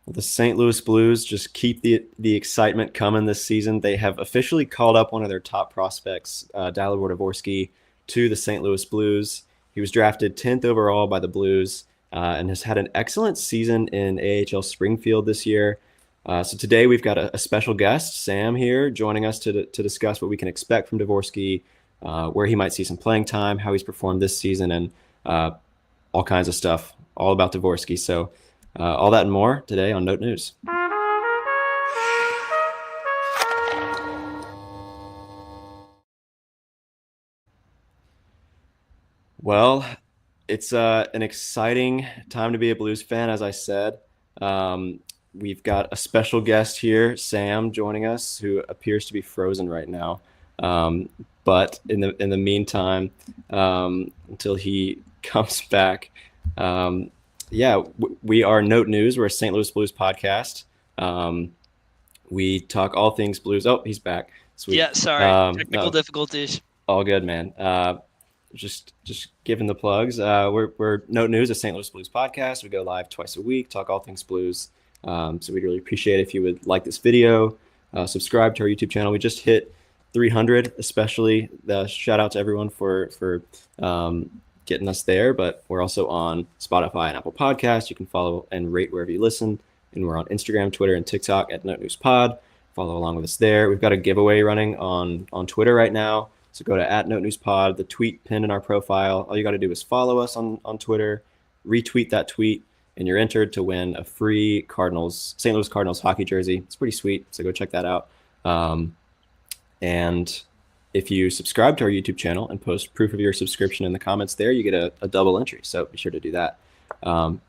The St. Louis Blues just keep the excitement coming this season. They have officially called up one of their top prospects, Dalibor Dvorsky, to the St. Louis Blues. He was drafted 10th overall by the Blues and has had an excellent season in AHL Springfield this year. So today we've got a special guest, Sam, here joining us to discuss what we can expect from Dvorsky, where he might see some playing time, how he's performed this season, and all kinds of stuff all about Dvorsky. So all that and more today on Note News. Well, it's an exciting time to be a Blues fan, as I said. We've got a special guest here, Sam, joining us, who appears to be frozen right now. But in the meantime, until he comes back, we are Note News. We're a St. Louis Blues podcast. We talk all things Blues. Oh, he's back. Sweet. Yeah, sorry. Technical difficulties. All good, man. Just giving the plugs. We're Note News, a St. Louis Blues podcast. We go live twice a week, talk all things Blues. So we'd really appreciate it if you would like this video, subscribe to our YouTube channel. We just hit 300, especially. Shout out to everyone for getting us there. But we're also on Spotify and Apple Podcasts. You can follow and rate wherever you listen. And we're on Instagram, Twitter, and TikTok at Note News Pod. Follow along with us there. We've got a giveaway running on Twitter right now. So go to @NoteNewsPod, the tweet pinned in our profile. All you got to do is follow us on Twitter, retweet that tweet, and you're entered to win a free St. Louis Cardinals hockey jersey. It's pretty sweet, so go check that out. And if you subscribe to our YouTube channel and post proof of your subscription in the comments there, you get a double entry, so be sure to do that.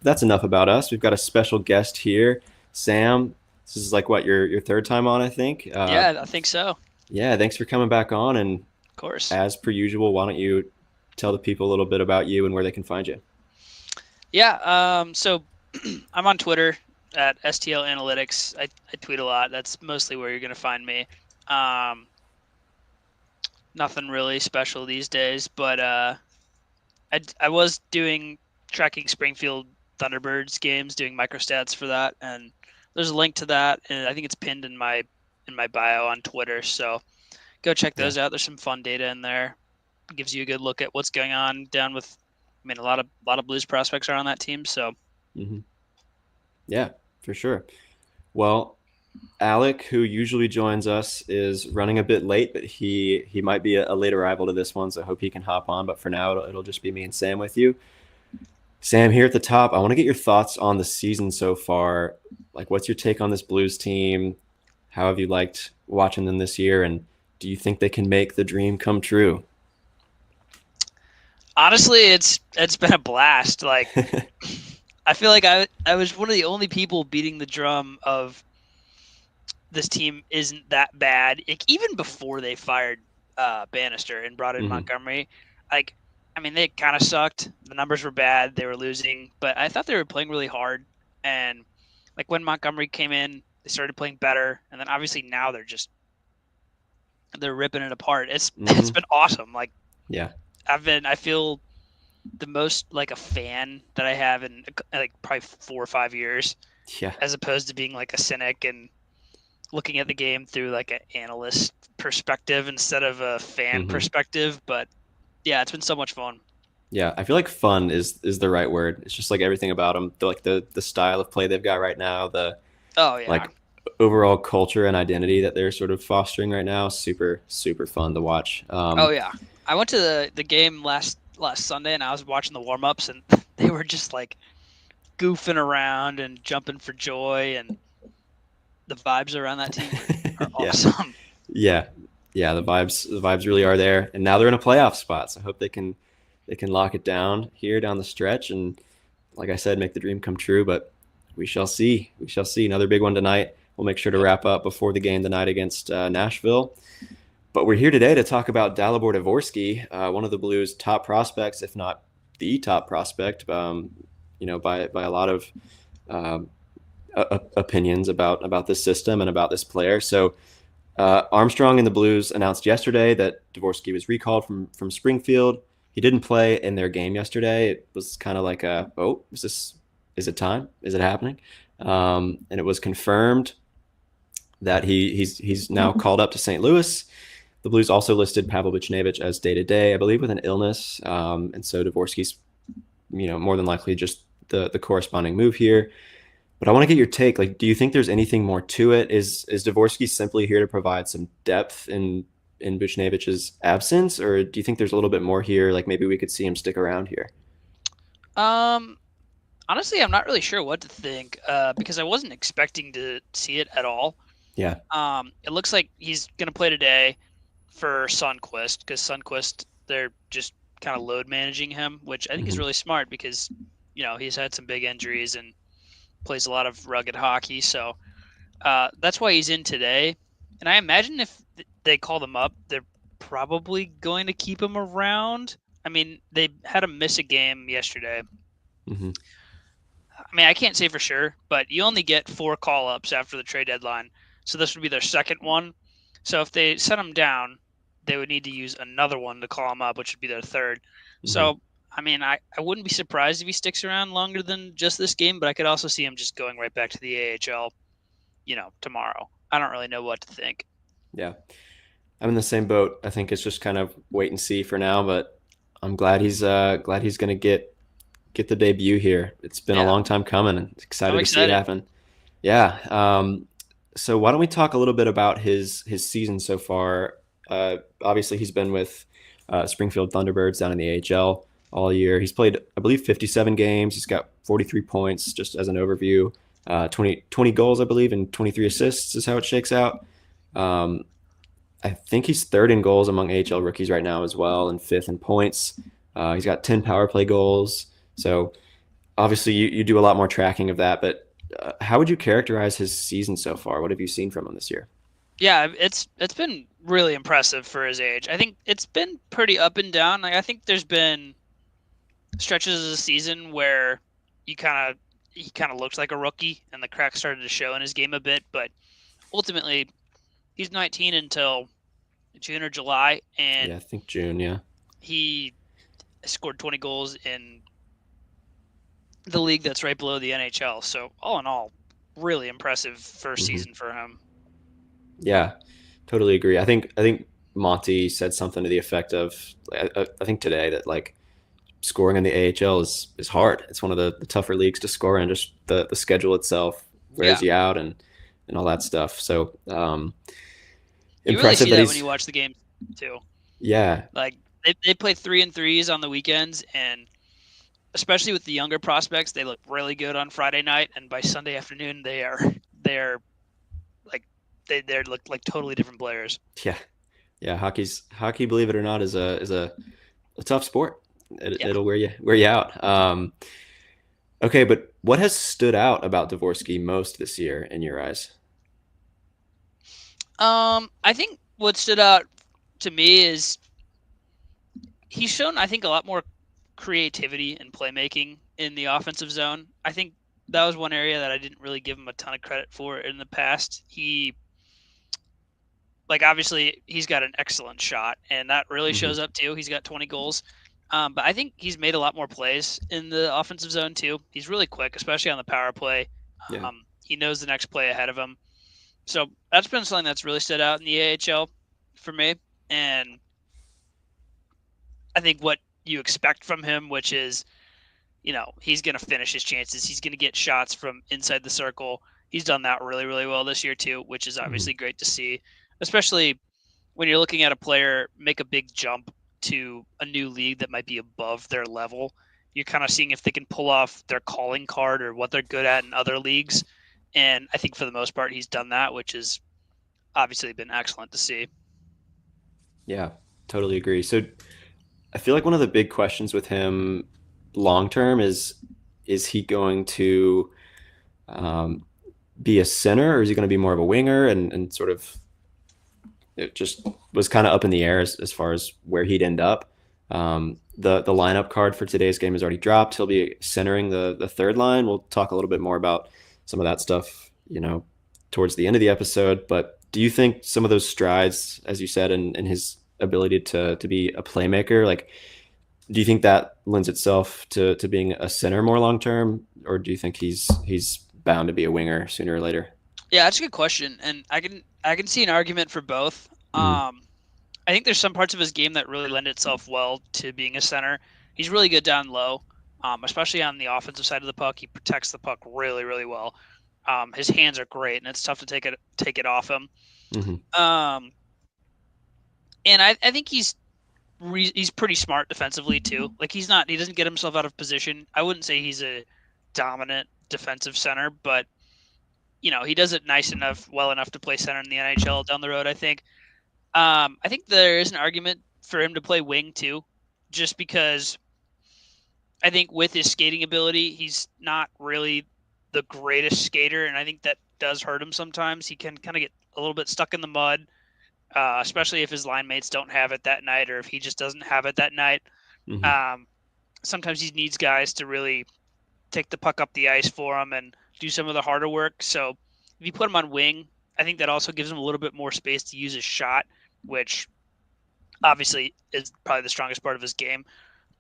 That's enough about us. We've got a special guest here, Sam. This is like, what, your third time on, I think? Yeah, I think so. Yeah, thanks for coming back on. And of course, as per usual, why don't you tell the people a little bit about you and where they can find you? Yeah, so I'm on Twitter at STL Analytics. I tweet a lot. That's mostly where you're going to find me. Nothing really special these days, but I was tracking Springfield Thunderbirds games, doing microstats for that, and there's a link to that, and I think it's pinned in my bio on Twitter. So go check those out. There's some fun data in there. It gives you a good look at what's going on down with. I mean, a lot of Blues prospects are on that team. So, yeah, for sure. Well, Alec, who usually joins us, is running a bit late, but he might be a late arrival to this one, so I hope he can hop on. But for now, it'll just be me and Sam with you. Sam, here at the top, I want to get your thoughts on the season so far. Like, what's your take on this Blues team? How have you liked watching them this year? And do you think they can make the dream come true? Honestly, it's been a blast. Like, I feel like I was one of the only people beating the drum of this team isn't that bad. Like, even before they fired Bannister and brought in Montgomery, like, I mean, they kind of sucked. The numbers were bad. They were losing, but I thought they were playing really hard. And like when Montgomery came in, they started playing better. And then obviously now they're ripping it apart. It's been awesome. Like, yeah, I feel the most like a fan that I have in like probably 4 or 5 years. Yeah. As opposed to being like a cynic and looking at the game through like an analyst perspective instead of a fan perspective. But yeah, it's been so much fun. Yeah, I feel like fun is the right word. It's just like everything about them, the style of play they've got right now, like overall culture and identity that they're sort of fostering right now. Super, super fun to watch. I went to the game last Sunday and I was watching the warm-ups and they were just like goofing around and jumping for joy, and the vibes around that team are awesome. Yeah, the vibes really are there, and now they're in a playoff spot. So I hope they can lock it down here down the stretch, and like I said, make the dream come true. But we shall see. We shall see. Another big one tonight. We'll make sure to wrap up before the game tonight against Nashville. But we're here today to talk about Dalibor Dvorsky, one of the Blues' top prospects, if not the top prospect, by a lot of opinions about this system and about this player. So Armstrong and the Blues announced yesterday that Dvorsky was recalled from Springfield. He didn't play in their game yesterday. It was kind of like is it time? Is it happening? And it was confirmed that he's now called up to St. Louis. The Blues also listed Pavel Buchnevich as day-to-day, I believe, with an illness. And so Dvorsky's, more than likely just the corresponding move here. But I want to get your take. Like, do you think there's anything more to it? Is Dvorsky simply here to provide some depth in Buchnevich's absence, or do you think there's a little bit more here? Like maybe we could see him stick around here. Um, Honestly, I'm not really sure what to think because I wasn't expecting to see it at all. Yeah. It looks like he's going to play today for Sundqvist because Sundqvist, they're just kind of load managing him, which I think is really smart because, he's had some big injuries and plays a lot of rugged hockey. So that's why he's in today. And I imagine if they call them up, they're probably going to keep him around. I mean, they had him miss a game yesterday. Mm-hmm. I mean, I can't say for sure, but you only get 4 call-ups after the trade deadline. So this would be their second one. So if they set him down, they would need to use another one to call him up, which would be their third. Mm-hmm. So, I mean, I wouldn't be surprised if he sticks around longer than just this game, but I could also see him just going right back to the AHL, tomorrow. I don't really know what to think. Yeah. I'm in the same boat. I think it's just kind of wait and see for now, but I'm glad he's going to get the debut here. It's been a long time coming, and excited to see it happen. Yeah. So why don't we talk a little bit about his season so far? Obviously, he's been with Springfield Thunderbirds down in the AHL all year. He's played, I believe, 57 games. He's got 43 points, just as an overview. 20 goals, I believe, and 23 assists is how it shakes out. I think he's third in goals among AHL rookies right now as well, and fifth in points. He's got 10 power play goals. So obviously you do a lot more tracking of that, but how would you characterize his season so far? What have you seen from him this year? Yeah, it's been really impressive for his age. I think it's been pretty up and down. Like, I think there's been stretches of the season where he kind of looked like a rookie and the cracks started to show in his game a bit, but ultimately he's 19 until June or July, and I think June. Yeah, he scored 20 goals in the league that's right below the NHL. So all in all, really impressive first season for him. Yeah, totally agree. I think Monty said something to the effect of, I think today, that like scoring in the AHL is hard. It's one of the tougher leagues to score in. Just the schedule itself wears you out and all that stuff. So you impressive really see that when you watch the game too. Yeah, like they play 3-3s on the weekends, and especially with the younger prospects, they look really good on Friday night, and by Sunday afternoon they're look like totally different players. Yeah. Hockey, believe it or not, is a tough sport. It'll wear you out. Okay, but what has stood out about Dvorsky most this year in your eyes? I think what stood out to me is he's shown, I think, a lot more creativity and playmaking in the offensive zone. I think that was one area that I didn't really give him a ton of credit for in the past. Obviously, he's got an excellent shot, and that really shows up too. He's got 20 goals. But I think he's made a lot more plays in the offensive zone too. He's really quick, especially on the power play. He knows the next play ahead of him. So that's been something that's really stood out in the AHL for me. And I think what you expect from him, which is, he's going to finish his chances. He's going to get shots from inside the circle. He's done that really, really well this year too, which is obviously great to see, especially when you're looking at a player make a big jump to a new league that might be above their level. You're kind of seeing if they can pull off their calling card or what they're good at in other leagues. And I think for the most part, he's done that, which has obviously been excellent to see. Yeah, totally agree. So I feel like one of the big questions with him long term is he going to be a center, or is he going to be more of a winger? And sort of it just was kind of up in the air as far as where he'd end up. The lineup card for today's game has already dropped. He'll be centering the third line. We'll talk a little bit more about some of that stuff, towards the end of the episode. But do you think some of those strides, as you said, in his ability to be a playmaker, like, do you think that lends itself to being a center more long term, or do you think he's bound to be a winger sooner or later? Yeah, that's a good question, and I can see an argument for both. Mm-hmm. I think there's some parts of his game that really lend itself well to being a center. He's really good down low, especially on the offensive side of the puck. He protects the puck really, really well. His hands are great, and it's tough to take it off him. Mm-hmm. Um, and I think he's pretty smart defensively too. Like he doesn't get himself out of position. I wouldn't say he's a dominant defensive center, but he does it well enough to play center in the NHL down the road. I think there is an argument for him to play wing too, just because I think with his skating ability, he's not really the greatest skater, and I think that does hurt him sometimes. He can kind of get a little bit stuck in the mud, especially if his line mates don't have it that night, or if he just doesn't have it that night. Mm-hmm. Um, Sometimes he needs guys to really take the puck up the ice for him and do some of the harder work. So if you put him on wing, I think that also gives him a little bit more space to use his shot, which obviously is probably the strongest part of his game.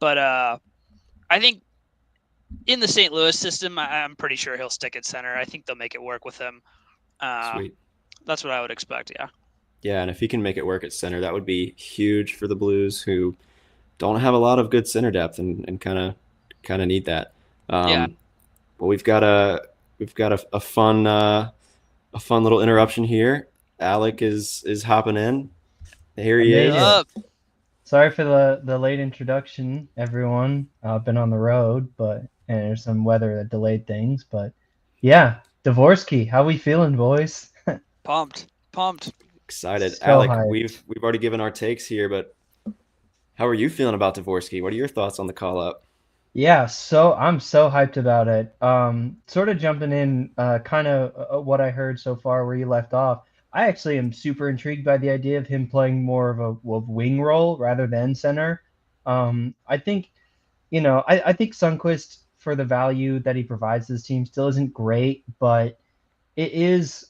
But I think in the St. Louis system, I'm pretty sure he'll stick at center. I think they'll make it work with him. Sweet. That's what I would expect. Yeah. Yeah, and if he can make it work at center, that would be huge for the Blues, who don't have a lot of good center depth and kind of need that. Yeah. Well, we've got a fun little interruption here. Alec is hopping in. Here he made is. it. Up. Sorry for the late introduction, everyone. I've been on the road, and there's some weather that delayed things. But yeah, Dvorsky, how we feeling, boys? Pumped. Excited. So Alec, hyped. we've already given our takes here, but how are you feeling about Dvorsky? What are your thoughts on the call up? Yeah, so I'm so hyped about it. Sort of jumping in, kind of what I heard so far where you left off. I actually am super intrigued by the idea of him playing more of a wing role rather than center. I think, I think Sundqvist for the value that he provides this team still isn't great, but it is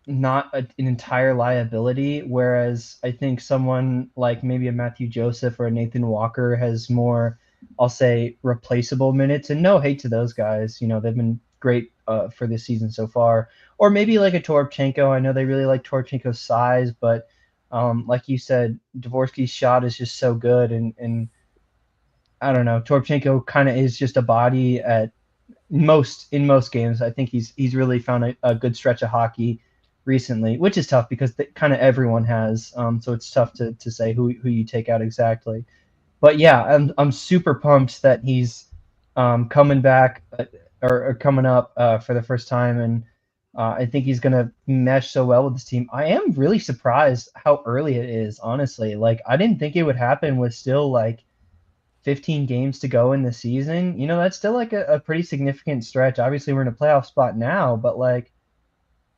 not an entire liability. Whereas I think someone like maybe a Matthew Joseph or a Nathan Walker has more, I'll say, replaceable minutes. And no hate to those guys. They've been great for this season so far. Or maybe like a Toropchenko. I know they really like Toropchenko's size, but like you said, Dvorsky's shot is just so good. And I don't know, Toropchenko kind of is just a body in most games. I think he's really found a good stretch of hockey recently, which is tough because kind of everyone has. So it's tough to say who you take out exactly. But yeah, I'm super pumped that he's coming back or coming up for the first time, and I think he's gonna mesh so well with this team. I am really surprised how early it is, honestly. Like I didn't think it would happen with still like 15 games to go in the season. That's still like a pretty significant stretch. Obviously, we're in a playoff spot now, but like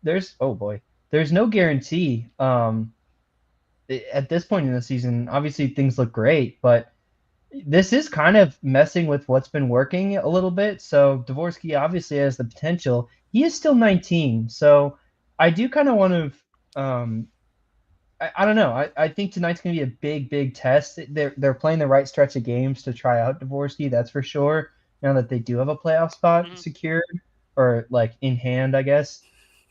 there's no guarantee. At this point in the season, obviously things look great, but this is kind of messing with what's been working a little bit. So Dvorsky obviously has the potential. He is still 19, so I do kind of want to. I don't know. I think tonight's gonna be a big test. They're playing the right stretch of games to try out Dvorsky, that's for sure. Now that they do have a playoff spot secured or like in hand, I guess.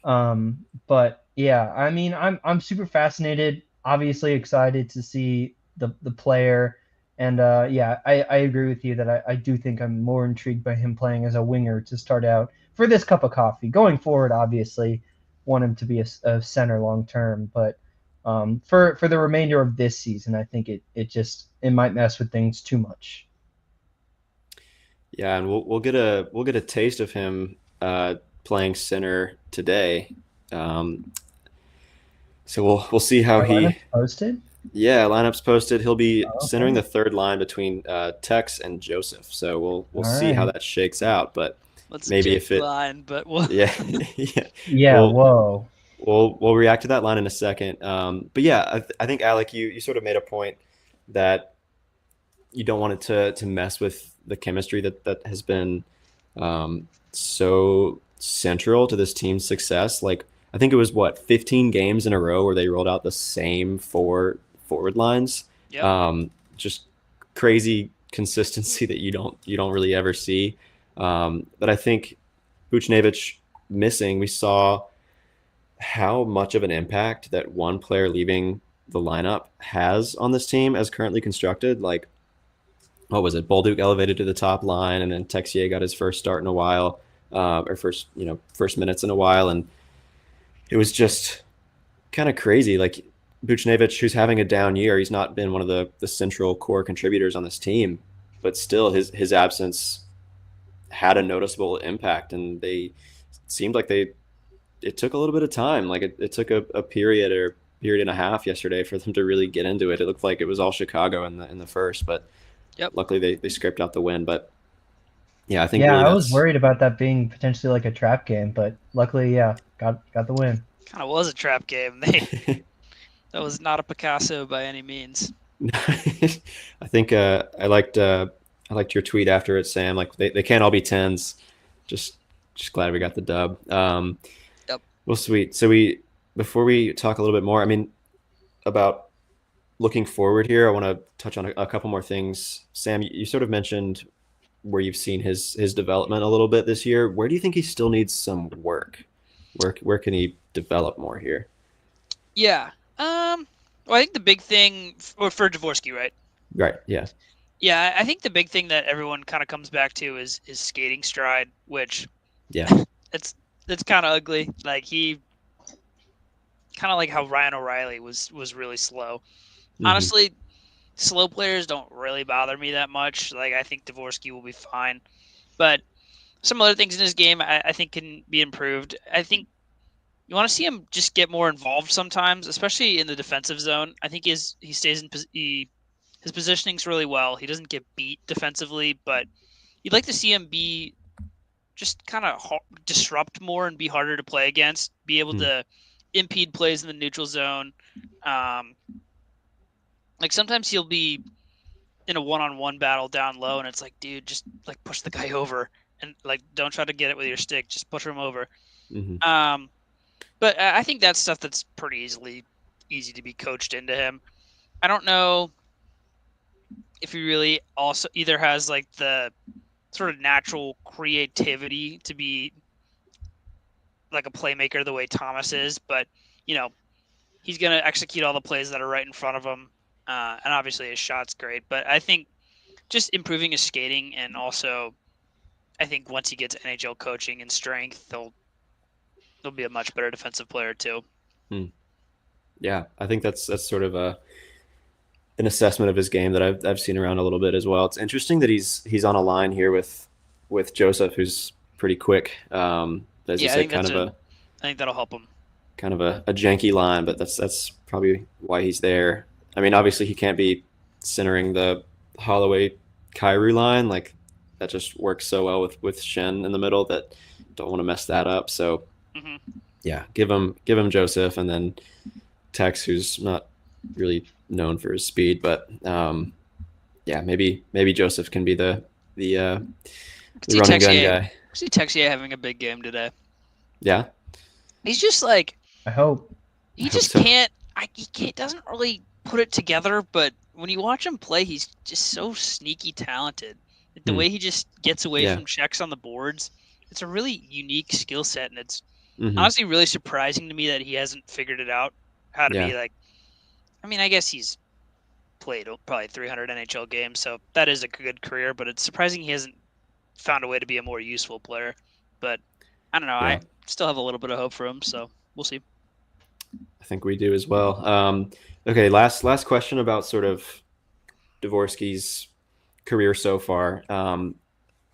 But yeah, I mean, I'm super fascinated. Obviously excited to see the player, and yeah, I agree with you that I do think I'm more intrigued by him playing as a winger to start out for this cup of coffee. Going forward, obviously, want him to be a center long term, but for the remainder of this season, I think it might mess with things too much. Yeah, and we'll get a taste of him playing center today. So we'll see how Our he. lineup's posted. Yeah, lineup's posted. He'll be Oh, centering okay. the third line between Tex and Joseph. So we'll All see how right. that shakes out. But Let's maybe check if the it, line, but we'll. yeah, yeah, Yeah. we'll Whoa. we'll react to that line in a second. But yeah, I think Alec, you sort of made a point that you don't want it to mess with the chemistry that has been so central to this team's success. Like I think it was 15 games in a row where they rolled out the same four forward lines. Yep. Just crazy consistency that you don't really ever see. But I think Buchnevich missing, we saw how much of an impact that one player leaving the lineup has on this team as currently constructed. Like, what was it? Bolduc elevated to the top line, and then Texier got his first start in a while, or first minutes in a while, and it was just kind of crazy. Like Buchnevich, who's having a down year, he's not been one of the central core contributors on this team, but still his absence had a noticeable impact, and they seemed like it took a little bit of time. Like it took a period or period and a half yesterday for them to really get into it. It looked like it was all Chicago in the first, but Yep. luckily they scraped out the win. But yeah, I think Yeah, really I was that's worried about that being potentially like a trap game, but luckily, yeah, got the win. Kind of was a trap game. That was not a Picasso by any means. I think I liked your tweet after it, Sam. Like they can't all be tens. Just glad we got the dub. Yep. Well, sweet. So before we talk a little bit more, I mean, about looking forward here, I want to touch on a couple more things. Sam, you sort of mentioned where you've seen his development a little bit this year. Where do you think he still needs some work? Where can he develop more here? Yeah. Well, I think the big thing for Dvorsky, right? Right. Yeah. Yeah, I think the big thing that everyone kind of comes back to is skating stride, which Yeah. it's kind of ugly. Like he kind of like how Ryan O'Reilly was really slow. Mhm. Honestly, slow players don't really bother me that much. Like I think Dvorsky will be fine, but some other things in his game I think can be improved. I think you want to see him just get more involved sometimes, especially in the defensive zone. I think he stays in his positioning's really well. He doesn't get beat defensively, but you'd like to see him be just kind of disrupt more and be harder to play against, be able to impede plays in the neutral zone. Like sometimes he'll be in a one-on-one battle down low, and it's like, dude, just like push the guy over and like don't try to get it with your stick, just push him over. Mm-hmm. But I think that's stuff that's pretty easy to be coached into him. I don't know if he really also either has like the sort of natural creativity to be like a playmaker the way Thomas is, but he's going to execute all the plays that are right in front of him. And obviously his shot's great, but I think just improving his skating, and also I think once he gets NHL coaching and strength, he'll be a much better defensive player too. Yeah, I think that's sort of an assessment of his game that I've seen around a little bit as well. It's interesting that he's on a line here with Joseph, who's pretty quick. As you Yeah, said, I think that'll help him. Kind of a janky line, but that's probably why he's there. I mean, obviously he can't be centering the Holloway Kyrou line. Like that just works so well with Shen in the middle that don't want to mess that up. So yeah, give him Joseph, and then Tex, who's not really known for his speed, but yeah, maybe Joseph can be the running gun guy. I see Texier having a big game today. Yeah, he's just like, I hope. He just can't. He doesn't really put it together. But when you watch him play, he's just so sneaky talented. Like the way he just gets away from checks on the boards, it's a really unique skill set, and it's honestly really surprising to me that he hasn't figured it out how to be like. I mean, I guess he's played probably 300 NHL games, so that is a good career. But it's surprising he hasn't found a way to be a more useful player. But I don't know. Yeah. I still have a little bit of hope for him, so we'll see. I think we do as well. Okay, last question about sort of Dvorsky's career so far.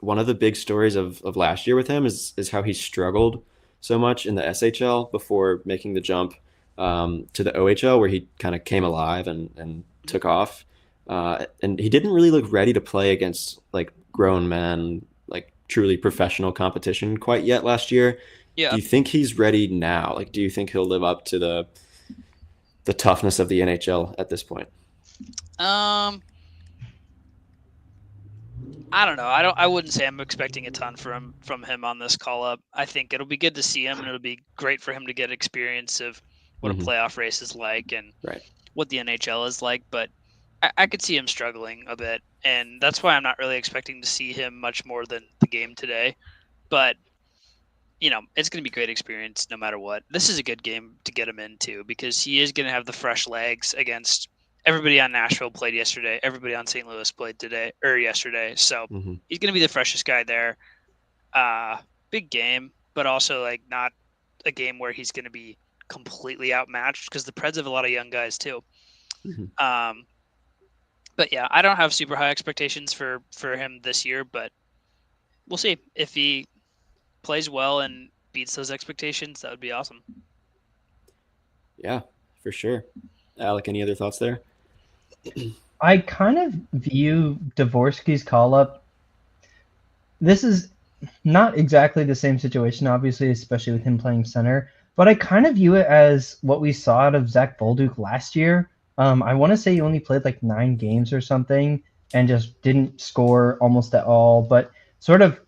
One of the big stories of last year with him is how he struggled so much in the SHL before making the jump to the OHL, where he kind of came alive and took off. And he didn't really look ready to play against like grown men, like truly professional competition quite yet last year. Yeah. Do you think he's ready now? Like, do you think he'll live up to the toughness of the NHL at this point? I don't know. I wouldn't say I'm expecting a ton from him on this call up. I think it'll be good to see him, and it'll be great for him to get experience of what a playoff race is like and what the NHL is like. But I could see him struggling a bit, and that's why I'm not really expecting to see him much more than the game today. But it's going to be a great experience no matter what. This is a good game to get him into because he is going to have the fresh legs against everybody on Nashville played yesterday. Everybody on St. Louis played today or yesterday. So he's going to be the freshest guy there. Big game, but also like not a game where he's going to be completely outmatched because the Preds have a lot of young guys too. But yeah, I don't have super high expectations for him this year, but we'll see. If he plays well and beats those expectations, that would be awesome. Yeah, for sure. Alec, any other thoughts there? I kind of view Dvorsky's call-up. This is not exactly the same situation, obviously, especially with him playing center, but I kind of view it as what we saw out of Zach Bolduc last year. I want to say he only played like 9 games or something and just didn't score almost at all, but sort of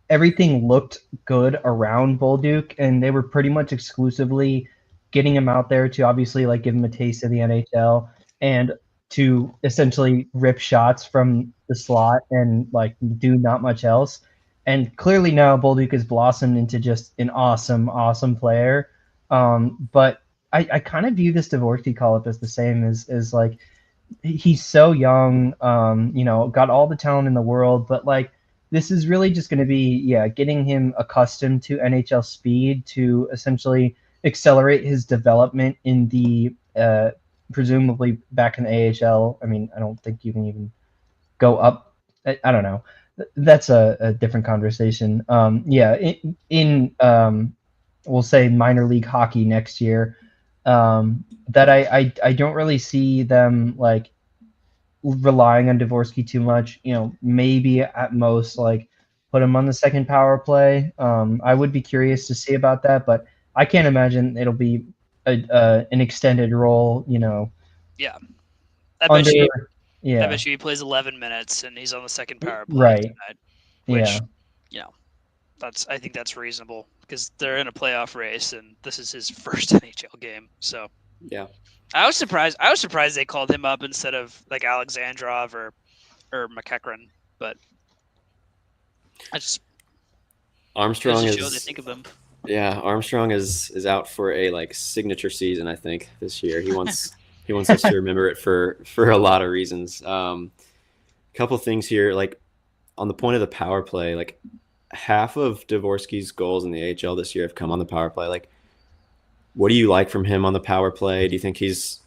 everything looked good around Bolduc, and they were pretty much exclusively getting him out there to obviously like give him a taste of the NHL and to essentially rip shots from the slot and like do not much else. And clearly now Bolduc has blossomed into just an awesome player. But I kind of view this Dvorsky call-up as the same as like he's so young, got all the talent in the world, but like this is really just going to be, getting him accustomed to NHL speed to essentially accelerate his development in the presumably back in the AHL. I mean, I don't think you can even go up. I don't know. That's a different conversation. In we'll say minor league hockey next year, that I don't really see them like relying on Dvorsky too much. Maybe at most like put him on the second power play. I would be curious to see about that, but I can't imagine it'll be an extended role. Yeah, I bet you he plays 11 minutes and he's on the second power play right tonight, which I think that's reasonable because they're in a playoff race and this is his first NHL game. So yeah, I was surprised they called him up instead of like Alexandrov or McEachran, but Armstrong is show they think of him. Yeah, Armstrong is out for a like signature season, I think, this year. He wants us to remember it for a lot of reasons. Couple things here, like on the point of the power play, like half of Dvorsky's goals in the AHL this year have come on the power play. Like, what do you like from him on the power play? Do you think he's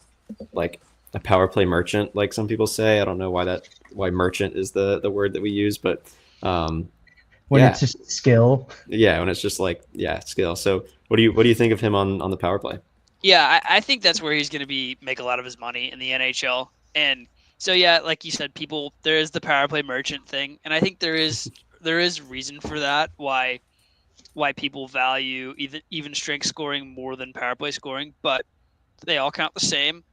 like a power play merchant, like some people say? I don't know why merchant is the word that we use, but it's just skill. Yeah, when it's just like skill. So what do you think of him on the power play? Yeah, I think that's where he's going to make a lot of his money in the NHL. And so yeah, like you said, there is the power play merchant thing, and I think there is reason for that. Why people value even strength scoring more than power play scoring, but they all count the same.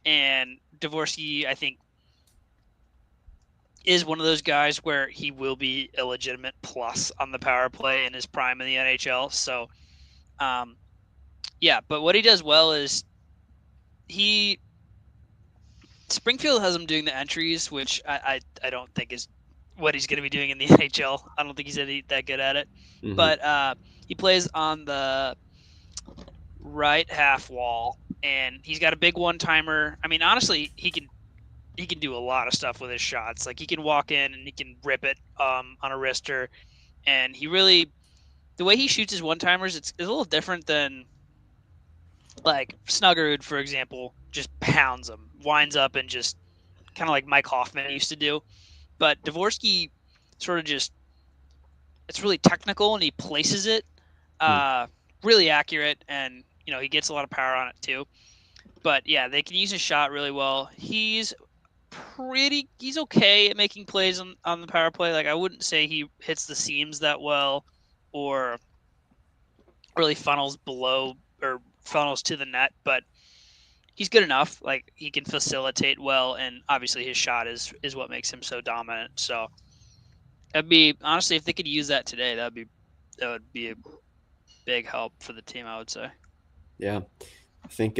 And Dvorsky, I think, is one of those guys where he will be a legitimate plus on the power play in his prime in the NHL. So, but what he does well is Springfield has him doing the entries, which I don't think is what he's going to be doing in the NHL. I don't think he's that good at it. Mm-hmm. But he plays on the right half wall, and he's got a big one-timer. I mean, honestly, he can do a lot of stuff with his shots. Like, he can walk in and he can rip it on a wrister, and the way he shoots his one-timers, it's a little different than like Snuggerud, for example, just pounds them, winds up, and just kind of like Mike Hoffman used to do. But Dvorsky sort of it's really technical, and he places it really accurate, and he gets a lot of power on it too. But yeah, they can use his shot really well. He's okay at making plays on the power play. Like, I wouldn't say he hits the seams that well or really funnels below or funnels to the net, but he's good enough. Like, he can facilitate well, and obviously his shot is what makes him so dominant. So that'd be, honestly, if they could use that today, that would be a big help for the team, I would say. Yeah, I think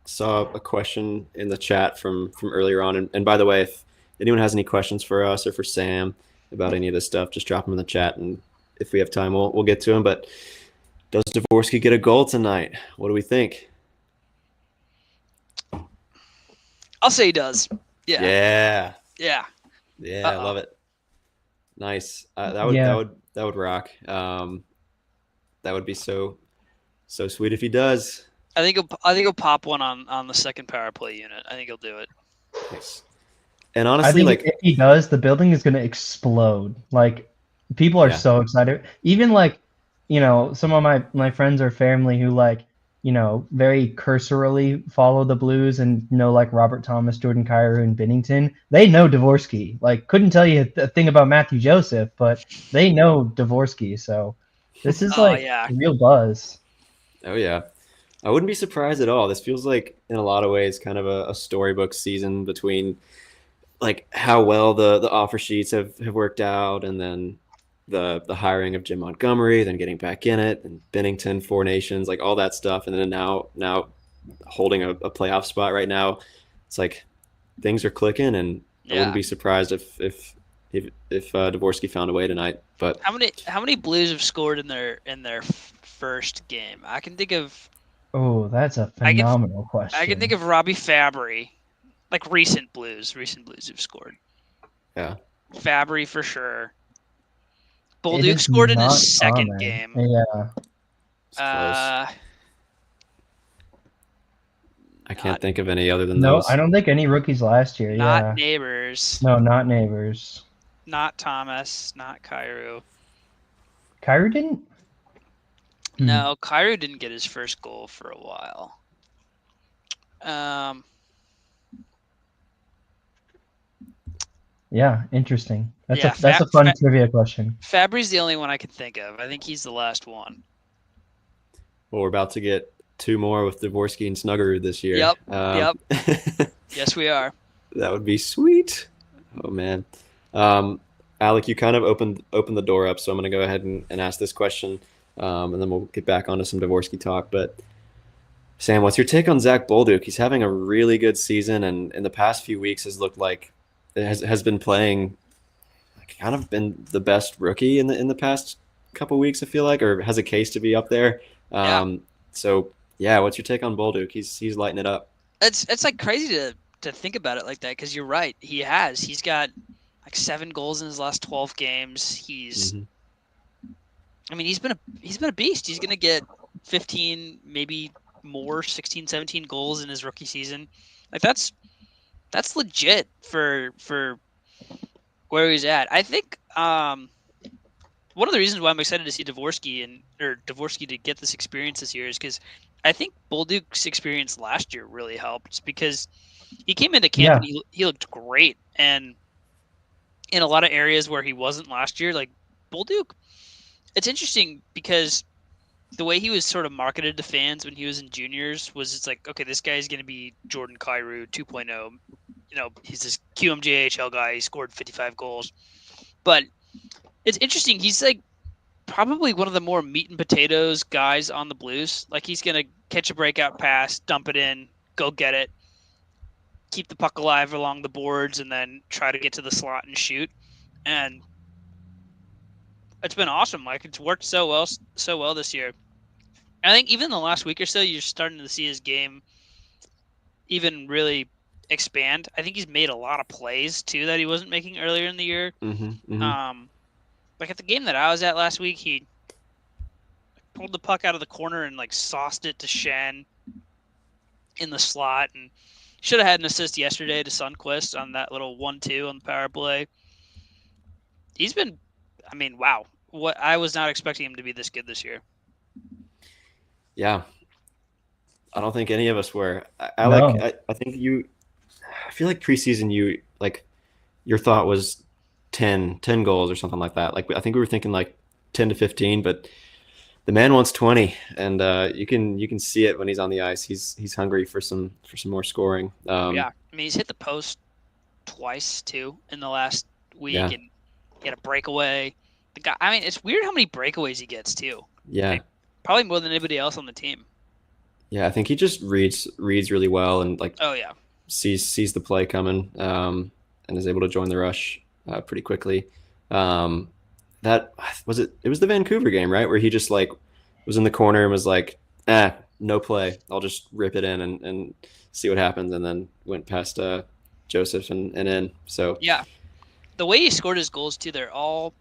saw a question in the chat from earlier on, and by the way, if anyone has any questions for us or for Sam about any of this stuff, just drop them in the chat, and if we have time, we'll get to him. But does Dvorsky get a goal tonight? What do we think? I'll say he does. Yeah. Yeah. Yeah. Yeah, I love it. Nice. That would rock. That would be so sweet if he does. I think he'll pop one on the second power play unit. I think he'll do it. Nice. And honestly, I think if he does, the building is going to explode. Like, people are so excited. Even like, some of my friends or family who very cursorily follow the Blues and know like Robert Thomas, Jordan Kyrou, and Binnington. They know Dvorsky. Like, couldn't tell you a thing about Matthew Joseph, but they know Dvorsky. So this is real buzz. Oh yeah. I wouldn't be surprised at all. This feels like, in a lot of ways, kind of a storybook season between like how well the offer sheets have worked out, and then the hiring of Jim Montgomery, then getting back in it, and Binnington, Four Nations, like all that stuff, and then now holding a playoff spot right now. It's like things are clicking, and I wouldn't be surprised if Dvorsky found a way tonight. But how many Blues have scored in their first game? I can think of. Oh, that's a phenomenal question. I can think of Robbie Fabry, like recent Blues who've scored. Yeah. Fabry for sure. Bolduc scored in his second game. Yeah. I can't think of any other than those. No, I don't think any rookies last year. Not Neighbors. No, not Neighbors. Not Thomas. Not Kyrou. Kyrou didn't? No, Kyrou didn't get his first goal for a while. Yeah, interesting. That's a fun trivia question. Fabry's the only one I can think of. I think he's the last one. Well, we're about to get two more with Dvorsky and Snuggerud this year. Yep. Yes, we are. That would be sweet. Oh man. Alec, you kind of opened the door up, so I'm going to go ahead and ask this question, and then we'll get back onto some Dvorsky talk. But Sam, what's your take on Zach Bolduc? He's having a really good season, and in the past few weeks has looked like has been playing, kind of been the best rookie in the past couple weeks, I feel like, or has a case to be up there. So yeah, what's your take on Bolduc? He's lighting it up. It's like crazy to think about it like that, because you're right. He's got like 7 goals in his last 12 games. He's been a beast. He's gonna get 15, maybe more, 16, 17 goals in his rookie season. Like that's legit for where he's at. I think one of the reasons why I'm excited to see Dvorsky to get this experience this year is because I think Bolduc's experience last year really helped, because he came into camp and he looked great, and in a lot of areas where he wasn't last year, like Bolduc, it's interesting because the way he was sort of marketed to fans when he was in juniors was, it's like, okay, this guy is going to be Jordan Kyrou 2.0. He's this QMJHL guy. He scored 55 goals. But it's interesting. He's like probably one of the more meat and potatoes guys on the Blues. Like, he's going to catch a breakout pass, dump it in, go get it, keep the puck alive along the boards, and then try to get to the slot and shoot. And it's been awesome. Like, it's worked so well this year. I think even in the last week or so, you're starting to see his game even really expand. I think he's made a lot of plays too that he wasn't making earlier in the year. Like at the game that I was at last week, he pulled the puck out of the corner and like sauced it to Shen in the slot, and should have had an assist yesterday to Sundqvist on that little 1-2 on the power play. He's been, wow. What I was not expecting him to be this good this year. Yeah, I don't think any of us were. I think I feel like preseason your thought was 10 goals or something like that. Like, I think we were thinking like 10 to 15, but the man wants 20, and you can see it when he's on the ice. He's hungry for some more scoring. He's hit the post twice too in the last week, and he had a breakaway. The guy, it's weird how many breakaways he gets too. Yeah. Like, probably more than anybody else on the team. Yeah, I think he just reads really well, and sees the play coming, and is able to join the rush pretty quickly. that was it. It was the Vancouver game, right, where he just like was in the corner and was like, no play. I'll just rip it in and see what happens, and then went past Joseph and in. So Yeah, the way he scored his goals too, they're all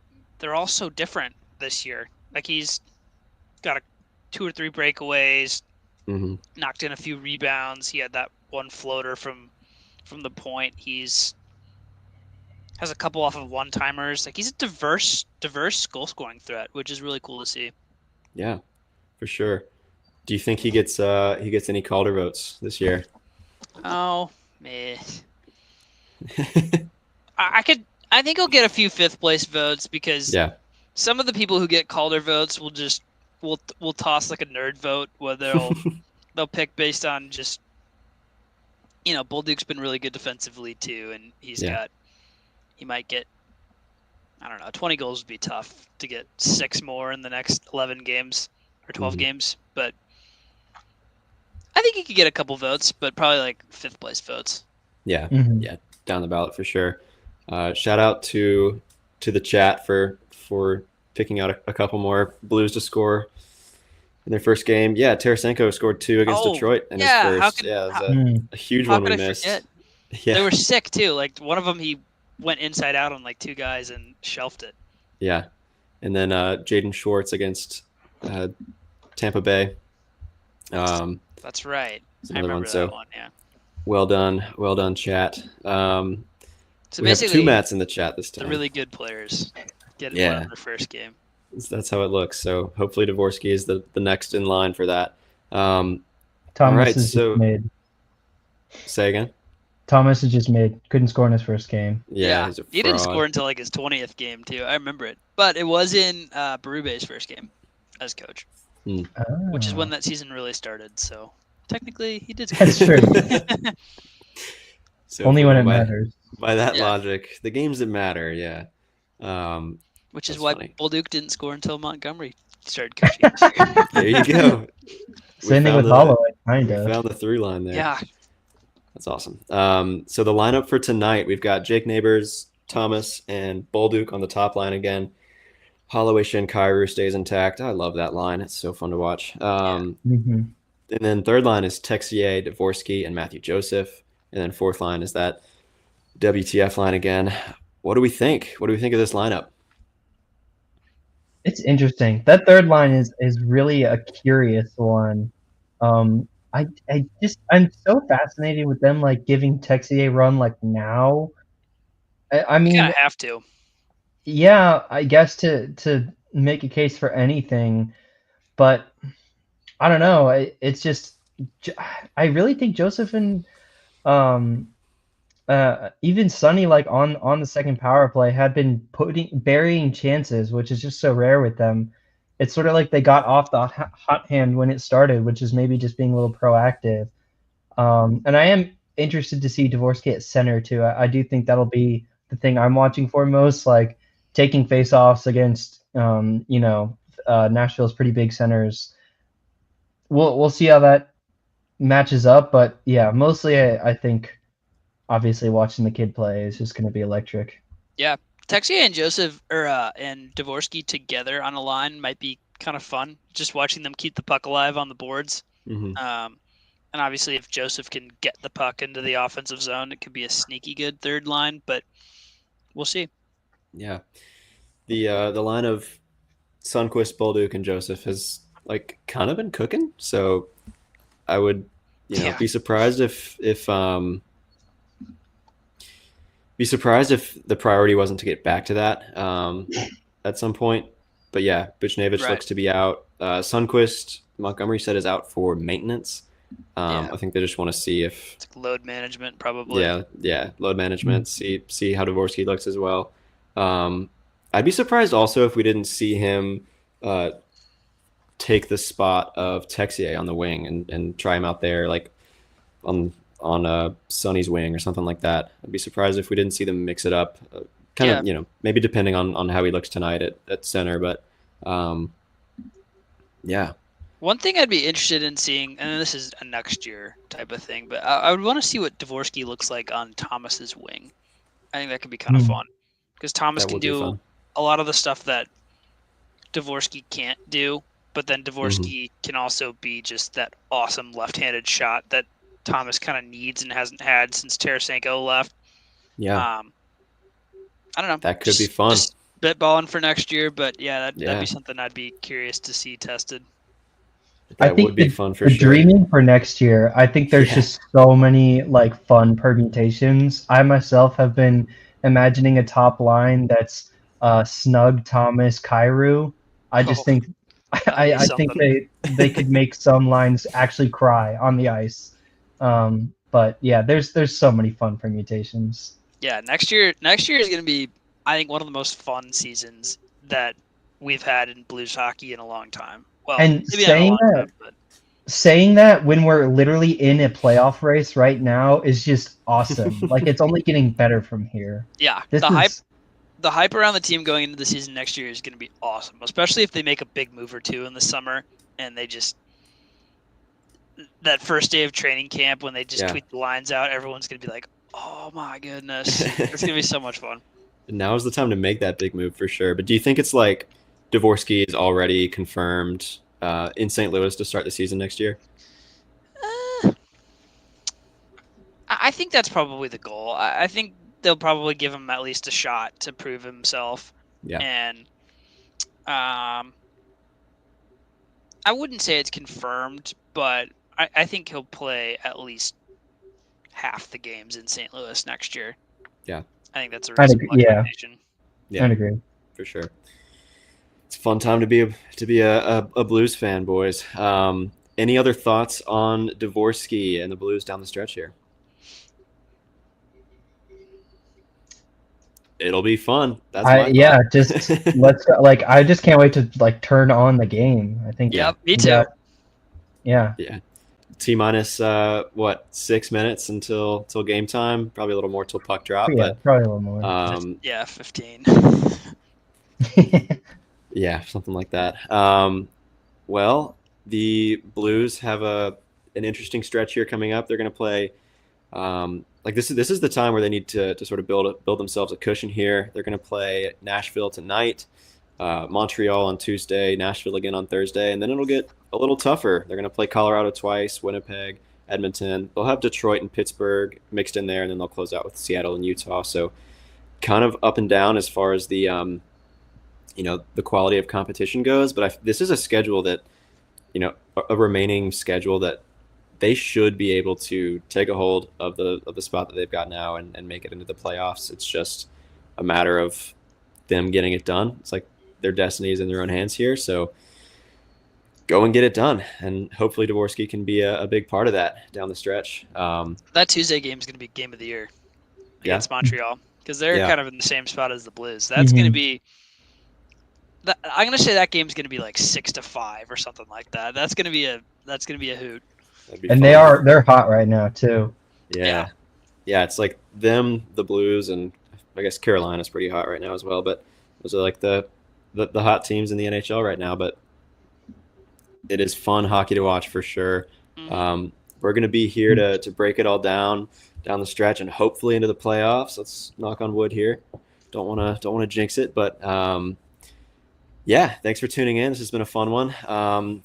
so different this year. Like he's got 2 or 3 breakaways, knocked in a few rebounds. He had that one floater from the point. He's has a couple off of one-timers. Like he's a diverse goal scoring threat, which is really cool to see. Yeah, for sure. Do you think he gets any Calder votes this year? Oh, man. I think he'll get a few 5th place votes because some of the people who get Calder votes will toss like a nerd vote where they'll pick based on just, you know, Bolduc's been really good defensively too, and he might get, I don't know, 20 goals would be tough to get 6 more in the next 11 games or 12 games, but I think he could get a couple votes, but probably like 5th place votes. Yeah, down the ballot for sure. Shout out to the chat for picking out a couple more Blues to score in their first game. Yeah, Tarasenko scored 2 against Detroit in his first. It was a huge one we missed. Yeah. They were sick too. Like one of them, he went inside out on like 2 guys and shelved it. Yeah, and then Jaden Schwartz against Tampa Bay. That's right. I remember that one. Yeah. Well done, chat. So we have 2 Matts in the chat this time. The really good players get in their first game. That's how it looks. So hopefully Dvorsky is the next in line for that. Thomas is just made. Say again? Thomas is just made. Couldn't score in his first game. Yeah. He didn't score until like his 20th game too. I remember it. But it was in Berube's first game as coach, which is when that season really started. So technically he did score. That's true. So only when it matters. By that logic, the games that matter, which is why Bolduc didn't score until Montgomery started coaching. There you go. Same thing with Holloway, kind of. We found the through line there. Yeah. That's awesome. So the lineup for tonight, we've got Jake Neighbors, Thomas, and Bolduc on the top line again. Holloway, Shinkaru stays intact. I love that line. It's so fun to watch. And then third line is Texier, Dvorsky, and Matthew Joseph. And then fourth line is that WTF line again. What do we think? What do we think of this lineup? It's interesting. That third line is really a curious one. I'm so fascinated with them like giving Texier a run like now. I mean, you kind of have to. Yeah, I guess to make a case for anything, but I don't know. It's just I really think Joseph and even Sonny, like on the second power play, had been burying chances, which is just so rare with them. It's sort of like they got off the hot hand when it started, which is maybe just being a little proactive. And I am interested to see Dvorsky at center too. I do think that'll be the thing I'm watching for most, like taking faceoffs against Nashville's pretty big centers. We'll see how that matches up, but yeah, mostly I think obviously watching the kid play is just going to be electric. Yeah, Texier and Joseph and Dvorsky together on a line might be kind of fun. Just watching them keep the puck alive on the boards. And obviously, if Joseph can get the puck into the offensive zone, it could be a sneaky good third line. But we'll see. Yeah, the line of Sundqvist, Bolduc, and Joseph has like kind of been cooking. So I would be surprised if the priority wasn't to get back to that at some point. But yeah, Buchnevich looks to be out. Sundqvist, Montgomery said, is out for maintenance. I think they just want to see if it's like load management, probably. Yeah, load management. See how Dvorsky looks as well. I'd be surprised also if we didn't see him take the spot of Texier on the wing and try him out there, like on Sonny's wing or something like that. I'd be surprised if we didn't see them mix it up. Kind of, maybe depending on how he looks tonight at center. But yeah. One thing I'd be interested in seeing, and this is a next year type of thing, but I would want to see what Dvorsky looks like on Thomas's wing. I think that could be kind of fun because Thomas can do a lot of the stuff that Dvorsky can't do, but then Dvorsky can also be just that awesome left-handed shot that Thomas kind of needs and hasn't had since Tarasenko left. Yeah. I don't know. That could be fun. Just spitballing for next year, but that'd be something I'd be curious to see tested. That would be fun for sure. Dreaming for next year, I think there's just so many like fun permutations. I myself have been imagining a top line that's Snug, Thomas, Kyrou. I just think I think they could make some lines actually cry on the ice. But yeah, there's so many fun permutations. Yeah, next year is going to be, I think, one of the most fun seasons that we've had in Blues hockey in a long time. Well, and saying that when we're literally in a playoff race right now is just awesome. Like, it's only getting better from here. Yeah, the hype around the team going into the season next year is going to be awesome, especially if they make a big move or two in the summer and they just that first day of training camp when they just tweet the lines out, everyone's going to be like, oh my goodness. It's going to be so much fun. Now is the time to make that big move for sure. But do you think it's like Dvorsky is already confirmed in St. Louis to start the season next year? I think that's probably the goal. I think they'll probably give him at least a shot to prove himself. Yeah. And I wouldn't say it's confirmed, but I think he'll play at least half the games in St. Louis next year. Yeah. I think that's a reasonable expectation. Yeah, I'd agree. For sure. It's a fun time to be a Blues fan, boys. Any other thoughts on Dvorsky and the Blues down the stretch here? It'll be fun. That's just let's go. Like, I just can't wait to like turn on the game. I think. Yeah, me too. Yeah. T-minus 6 minutes until game time. Probably a little more till puck drop. Yeah, but probably a little more. 15. Yeah, something like that. Well, the Blues have an interesting stretch here coming up. They're going to play. This is the time where they need to sort of build themselves a cushion here. They're going to play Nashville tonight, Montreal on Tuesday, Nashville again on Thursday, and then it'll get a little tougher. They're going to play Colorado twice, Winnipeg, Edmonton. They'll have Detroit and Pittsburgh mixed in there, and then they'll close out with Seattle and Utah. So kind of up and down as far as the the quality of competition goes. But this is a schedule that, a remaining schedule that they should be able to take a hold of the spot that they've got now and make it into the playoffs. It's just a matter of them getting it done. It's like their destiny is in their own hands here. So go and get it done. And hopefully Dvorsky can be a big part of that down the stretch. That Tuesday game is going to be game of the year against Montreal because they're kind of in the same spot as the Blues. That's going to be I'm going to say that game's going to be like 6-5 or something like that. That's going to be a hoot. And they're hot right now too. Yeah. It's like them, the Blues, and I guess Carolina's pretty hot right now as well. But those are like the hot teams in the NHL right now. But it is fun hockey to watch for sure. Mm-hmm. We're going to be here to break it all down the stretch and hopefully into the playoffs. Let's knock on wood here. Don't want to jinx it, but thanks for tuning in. This has been a fun one.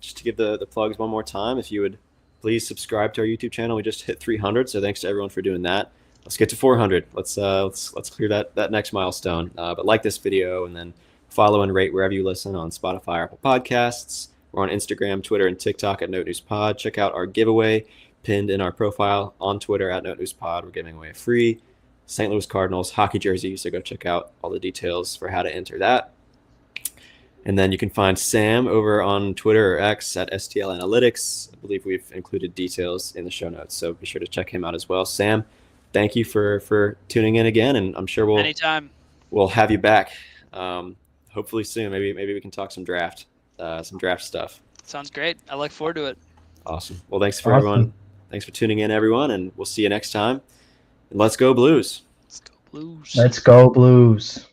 Just to give the plugs one more time, if you would please subscribe to our YouTube channel. We just hit 300, so thanks to everyone for doing that. Let's get to 400. Let's clear that next milestone. But like this video and then follow and rate wherever you listen on Spotify or Apple Podcasts. We're on Instagram, Twitter, and TikTok at Note News Pod. Check out our giveaway pinned in our profile on Twitter at Note News Pod. We're giving away a free St. Louis Cardinals hockey jersey, so go check out all the details for how to enter that. And then you can find Sam over on Twitter or X at STL Analytics. I believe we've included details in the show notes, so be sure to check him out as well. Sam, thank you for tuning in again, and I'm sure we'll have you back hopefully soon. Maybe we can talk some draft stuff. Sounds great. I look forward to it. Awesome. Well, thanks for everyone. Thanks for tuning in, everyone, and we'll see you next time. And let's go Blues. Let's go Blues. Let's go Blues.